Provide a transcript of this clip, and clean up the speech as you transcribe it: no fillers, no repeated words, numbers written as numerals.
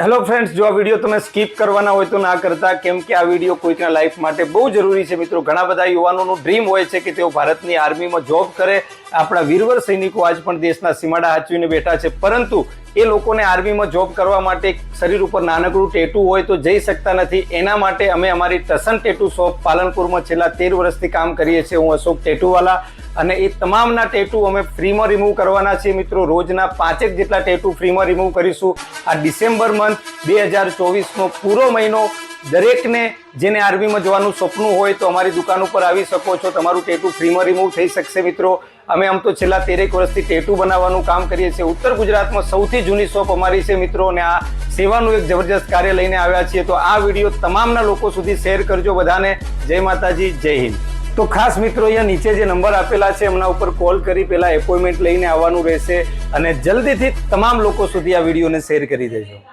Hello friends, જો આ video તમે સ્કીપ કરવાના હોય તો ના કરતા, કેમ કે આ વિડીયો કોઈકના લાઈફ માટે બહુ જરૂરી છે મિત્રો. ઘણા બધા યુવાનોનું ડ્રીમ હોય છે કે તેઓ ભારતની આર્મીમાં જોબ કરે. આપણા વીરવર સૈનિકો આજ પણ દેશના સીમાડા હાચવીને બેઠા છે, પરંતુ એ લોકોને આર્મીમાં જોબ કરવા માટે શરીર ઉપર નાનકડું ટેટુ હોય તો જઈ શકતા નથી. એના માટે અમે અમારી ટસન ટેટુ શોપ પાલનપુરમાં છેલ્લા 13 વર્ષથી કામ કરીએ છીએ. હું અશોક ટેટુવાલા, અને એ તમામના ટેટુ અમે ફ્રીમાં રિમૂવ કરવાના છીએ મિત્રો. રોજના 5 જેટલા ટેટુ ફ્રીમાં રિમૂવ કરીશું. આ ડિસેમ્બર મંથ 2024નો પૂરો મહિનો દરેકને જેને આર્મીમાં જવાનું સપનું હોય તો અમારી દુકાન ઉપર આવી શકો છો. તમારું ટેટુ ફ્રીમાં રિમૂવ થઈ શકશે મિત્રો. અમે આમ તો છેલ્લા 13 વર્ષથી ટેટુ બનાવવાનું કામ કરીએ છીએ. ઉત્તર ગુજરાતમાં સૌથી જૂની શોપ અમારી છે મિત્રો, અને આ સેવાનું એક જબરજસ્ત કાર્ય લઈને આવ્યા છીએ. તો આ વિડીયો તમામના લોકો સુધી શેર કરજો બધાને. જય માતાજી, જય હિન્દ. તો ખાસ મિત્રો, અહીંયા નીચે જે નંબર આપેલા છે એમના ઉપર કોલ કરી પહેલા એપોઇન્ટમેન્ટ લઈને આવવાનું રહેશે, અને જલ્દીથી તમામ લોકો સુધી આ વિડીયોને શેર કરી દેજો.